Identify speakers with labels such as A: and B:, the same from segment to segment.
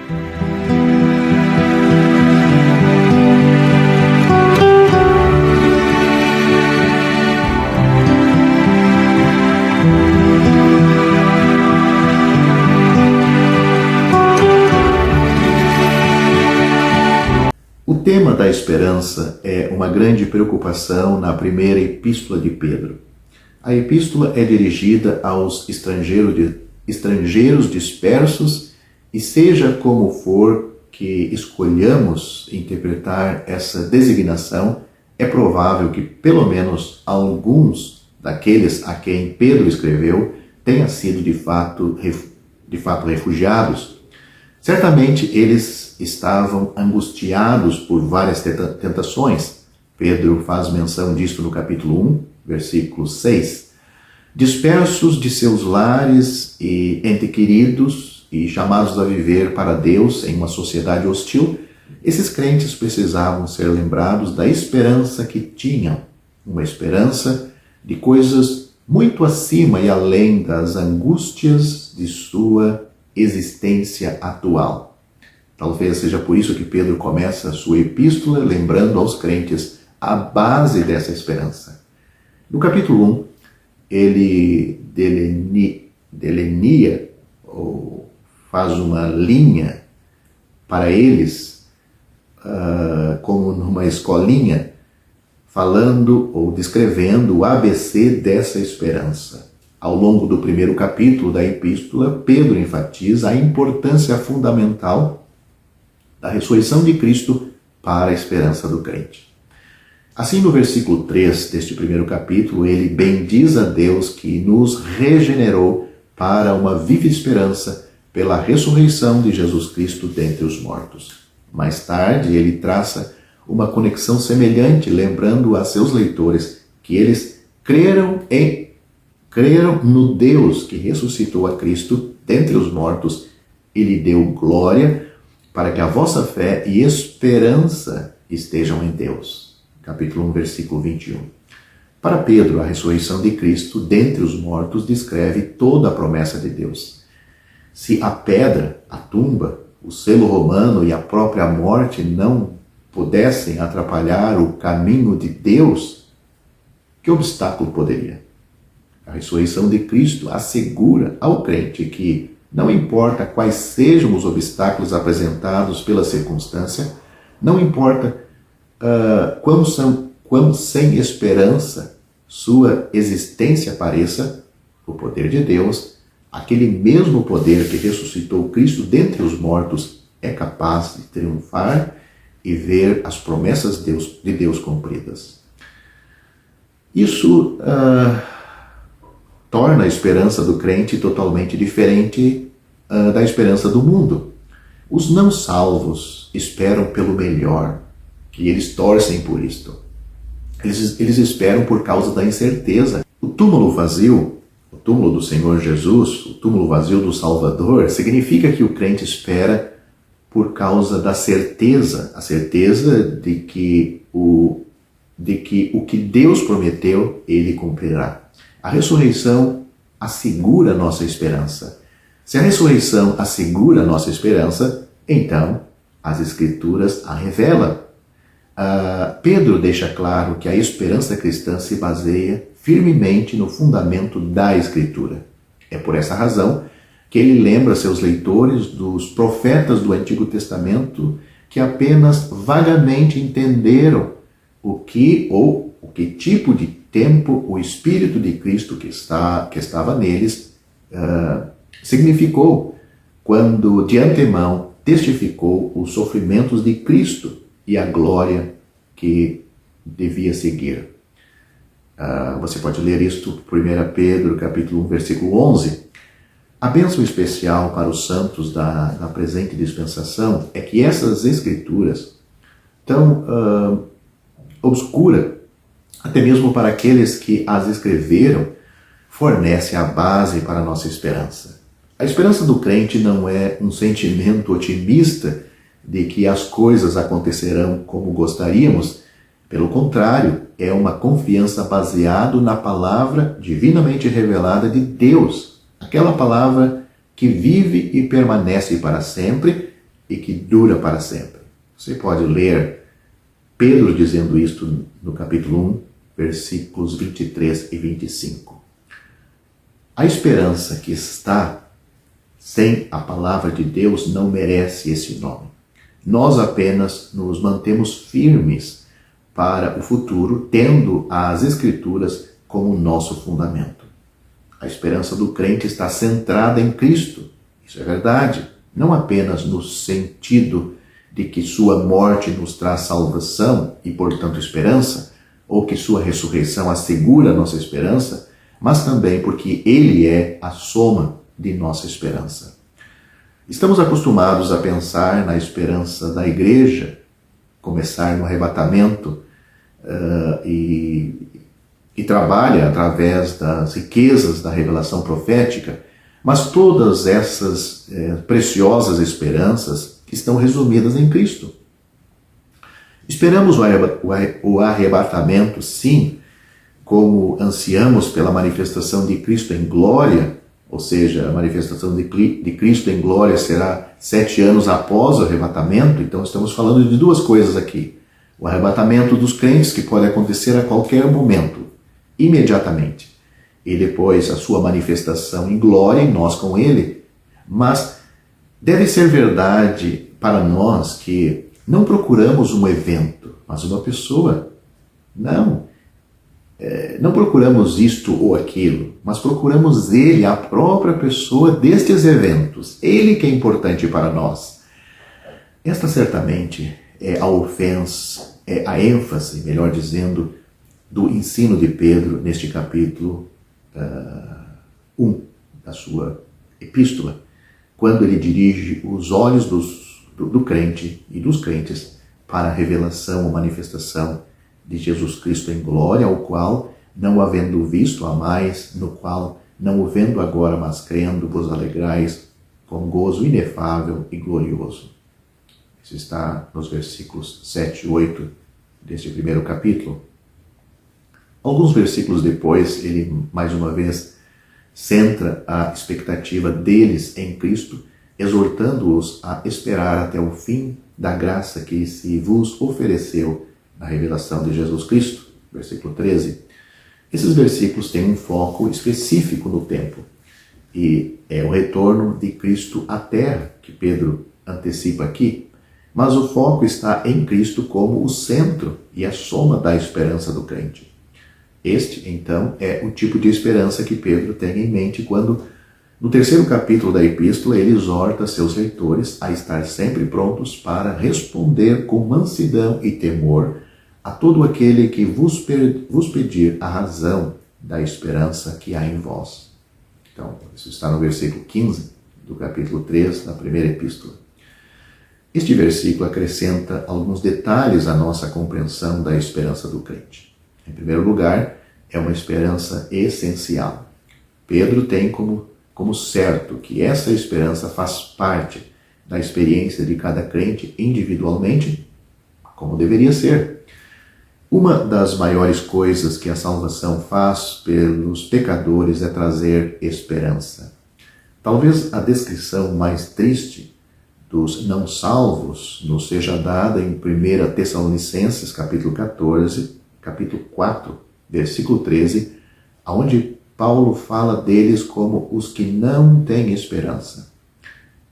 A: O tema da esperança é uma grande preocupação na primeira epístola de Pedro. A epístola é dirigida aos estrangeiros dispersos e seja como for que escolhamos interpretar essa designação, é provável que pelo menos alguns daqueles a quem Pedro escreveu tenham sido de fato refugiados. Certamente eles estavam angustiados por várias tentações. Pedro faz menção disto no capítulo 1, versículo 6. Dispersos de seus lares e ente queridos e chamados a viver para Deus em uma sociedade hostil, esses crentes precisavam ser lembrados da esperança que tinham, uma esperança de coisas muito acima e além das angústias de sua existência atual. Talvez seja por isso que Pedro começa a sua epístola lembrando aos crentes a base dessa esperança. No capítulo 1, ele delineia ou faz uma linha para eles, como numa escolinha, falando ou descrevendo o ABC dessa esperança. Ao longo do primeiro capítulo da epístola, Pedro enfatiza a importância fundamental da ressurreição de Cristo para a esperança do crente. Assim, no versículo 3 deste primeiro capítulo, ele bendiz a Deus que nos regenerou para uma viva esperança pela ressurreição de Jesus Cristo dentre os mortos. Mais tarde, ele traça uma conexão semelhante, lembrando a seus leitores que eles creram no Deus que ressuscitou a Cristo dentre os mortos e lhe deu glória, para que a vossa fé e esperança estejam em Deus. Capítulo 1, versículo 21. Para Pedro, a ressurreição de Cristo dentre os mortos descreve toda a promessa de Deus. Se a pedra, a tumba, o selo romano e a própria morte não pudessem atrapalhar o caminho de Deus, que obstáculo poderia? A ressurreição de Cristo assegura ao crente que, não importa quais sejam os obstáculos apresentados pela circunstância, não importa quão sem esperança sua existência pareça, o poder de Deus, aquele mesmo poder que ressuscitou Cristo dentre os mortos, é capaz de triunfar e ver as promessas de Deus cumpridas. Isso torna a esperança do crente totalmente diferente da esperança do mundo. Os não salvos esperam pelo melhor, e eles torcem por isto. Eles esperam por causa da incerteza. O túmulo vazio, o túmulo do Senhor Jesus, o túmulo vazio do Salvador, significa que o crente espera por causa da certeza, a certeza de que o que Deus prometeu, Ele cumprirá. A ressurreição assegura a nossa esperança. Se a ressurreição assegura a nossa esperança, então as Escrituras a revelam. Pedro deixa claro que a esperança cristã se baseia firmemente no fundamento da Escritura. É por essa razão que ele lembra seus leitores dos profetas do Antigo Testamento que apenas vagamente entenderam o que tipo de tempo o Espírito de Cristo que estava neles significou quando de antemão testificou os sofrimentos de Cristo e a glória que devia seguir. Você pode ler isto, 1 Pedro, capítulo 1, versículo 11. A bênção especial para os santos da presente dispensação é que essas escrituras tão obscura, até mesmo para aqueles que as escreveram, fornece a base para a nossa esperança. A esperança do crente não é um sentimento otimista de que as coisas acontecerão como gostaríamos. Pelo contrário, é uma confiança baseada na palavra divinamente revelada de Deus, aquela palavra que vive e permanece para sempre e que dura para sempre. Você pode ler Pedro dizendo isto no capítulo 1, versículos 23 e 25. A esperança que está sem a palavra de Deus não merece esse nome. Nós apenas nos mantemos firmes para o futuro, tendo as Escrituras como nosso fundamento. A esperança do crente está centrada em Cristo. Isso é verdade, não apenas no sentido de que sua morte nos traz salvação e, portanto, esperança, ou que sua ressurreição assegura a nossa esperança, mas também porque Ele é a soma de nossa esperança. Estamos acostumados a pensar na esperança da igreja, começar no arrebatamento e trabalha através das riquezas da revelação profética, mas todas essas preciosas esperanças estão resumidas em Cristo. Esperamos o arrebatamento, sim, como ansiamos pela manifestação de Cristo em glória, ou seja, a manifestação de Cristo em glória será 7 anos após o arrebatamento. Então estamos falando de duas coisas aqui. O arrebatamento dos crentes, que pode acontecer a qualquer momento, imediatamente. E depois a sua manifestação em glória, e nós com Ele. Mas deve ser verdade para nós que não procuramos um evento, mas uma pessoa. Não procuramos isto ou aquilo, mas procuramos Ele, a própria pessoa destes eventos. Ele que é importante para nós. Esta certamente é a ofensa, é a ênfase, melhor dizendo, do ensino de Pedro neste capítulo 1 da sua epístola, quando ele dirige os olhos do crente e dos crentes para a revelação ou manifestação de Jesus Cristo em glória, ao qual, não havendo visto, amais, no qual, não o vendo agora, mas crendo, vos alegrais com gozo inefável e glorioso. Isso está nos versículos 7 e 8 deste primeiro capítulo. Alguns versículos depois, ele, mais uma vez, centra a expectativa deles em Cristo, exortando-os a esperar até o fim da graça que se vos ofereceu na revelação de Jesus Cristo. Versículo 13. Esses versículos têm um foco específico no tempo, e é o retorno de Cristo à terra, que Pedro antecipa aqui, mas o foco está em Cristo como o centro e a soma da esperança do crente. Este, então, é o tipo de esperança que Pedro tem em mente quando, no terceiro capítulo da epístola, ele exorta seus leitores a estar sempre prontos para responder com mansidão e temor a todo aquele que vos pedir a razão da esperança que há em vós. Então, isso está no versículo 15 do capítulo 3 da primeira epístola. Este versículo acrescenta alguns detalhes à nossa compreensão da esperança do crente. Em primeiro lugar, é uma esperança essencial. Pedro tem como certo que essa esperança faz parte da experiência de cada crente individualmente, como deveria ser. Uma das maiores coisas que a salvação faz pelos pecadores é trazer esperança. Talvez a descrição mais triste dos não salvos nos seja dada em 1 Tessalonicenses, capítulo 14, capítulo 4, versículo 13, onde Paulo fala deles como os que não têm esperança.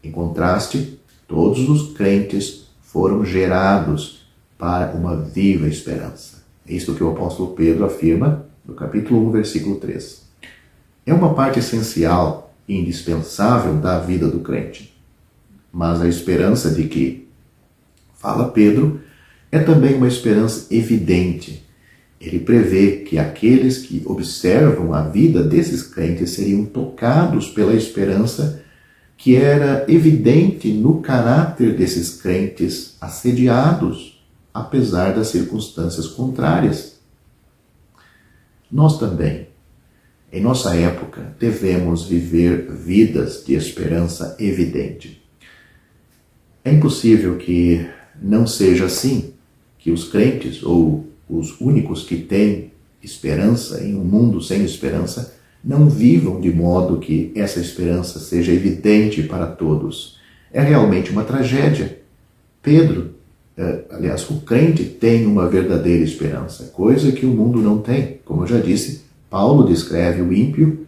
A: Em contraste, todos os crentes foram gerados para uma viva esperança. É isto que o apóstolo Pedro afirma no capítulo 1, versículo 3. É uma parte essencial e indispensável da vida do crente. Mas a esperança de que fala Pedro é também uma esperança evidente. Ele prevê que aqueles que observam a vida desses crentes seriam tocados pela esperança que era evidente no caráter desses crentes assediados, apesar das circunstâncias contrárias. Nós também, em nossa época, devemos viver vidas de esperança evidente. É impossível que não seja assim, que os crentes, ou os únicos que têm esperança em um mundo sem esperança, não vivam de modo que essa esperança seja evidente para todos. é realmente uma tragédia. Pedro, aliás, o crente tem uma verdadeira esperança, coisa que o mundo não tem. Como eu já disse, Paulo descreve o ímpio,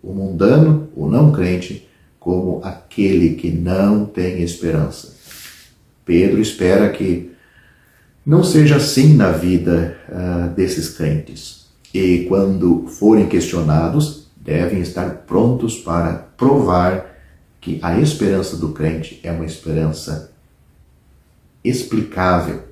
A: o mundano, o não crente, como aquele que não tem esperança. Pedro espera que não seja assim na vida desses crentes. E quando forem questionados, devem estar prontos para provar que a esperança do crente é uma esperança explicável.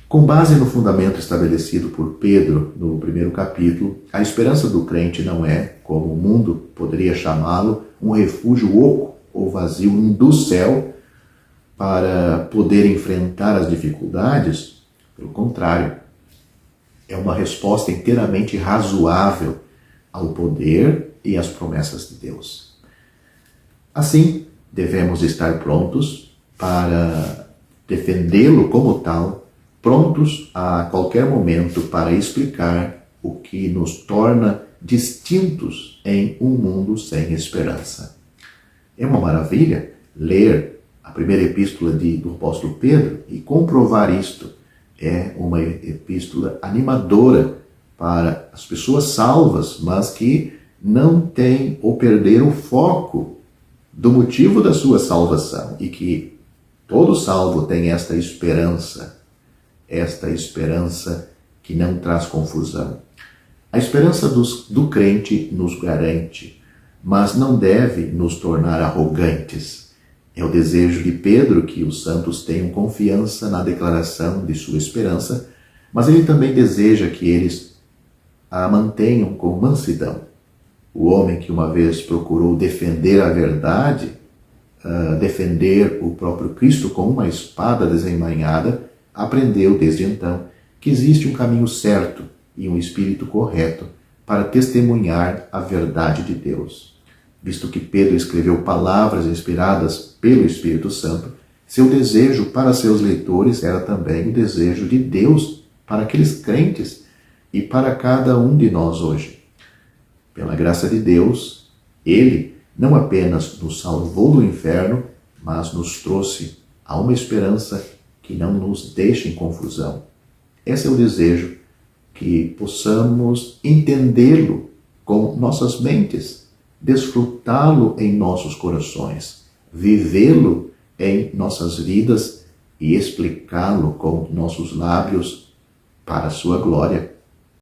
A: Com base no fundamento estabelecido por Pedro no primeiro capítulo, a esperança do crente não é, como o mundo poderia chamá-lo, um refúgio oco ou vazio do céu para poder enfrentar as dificuldades. Pelo contrário, é uma resposta inteiramente razoável ao poder e às promessas de Deus. Assim, devemos estar prontos para defendê-lo como tal, prontos a qualquer momento para explicar o que nos torna distintos em um mundo sem esperança. É uma maravilha ler a primeira epístola do apóstolo Pedro e comprovar isto. É uma epístola animadora para as pessoas salvas, mas que não têm ou perderam o foco do motivo da sua salvação, e que todo salvo tem esta esperança que não traz confusão. A esperança do crente nos garante, mas não deve nos tornar arrogantes. É o desejo de Pedro que os santos tenham confiança na declaração de sua esperança, mas ele também deseja que eles a mantenham com mansidão. O homem que uma vez procurou defender a verdade, defender o próprio Cristo com uma espada desembainhada, aprendeu desde então que existe um caminho certo e um espírito correto para testemunhar a verdade de Deus. Visto que Pedro escreveu palavras inspiradas pelo Espírito Santo, seu desejo para seus leitores era também o desejo de Deus para aqueles crentes e para cada um de nós hoje. Pela graça de Deus, Ele não apenas nos salvou do inferno, mas nos trouxe a uma esperança que não nos deixa em confusão. Esse é o desejo, que possamos entendê-lo com nossas mentes, desfrutá-lo em nossos corações, vivê-lo em nossas vidas e explicá-lo com nossos lábios para a sua glória.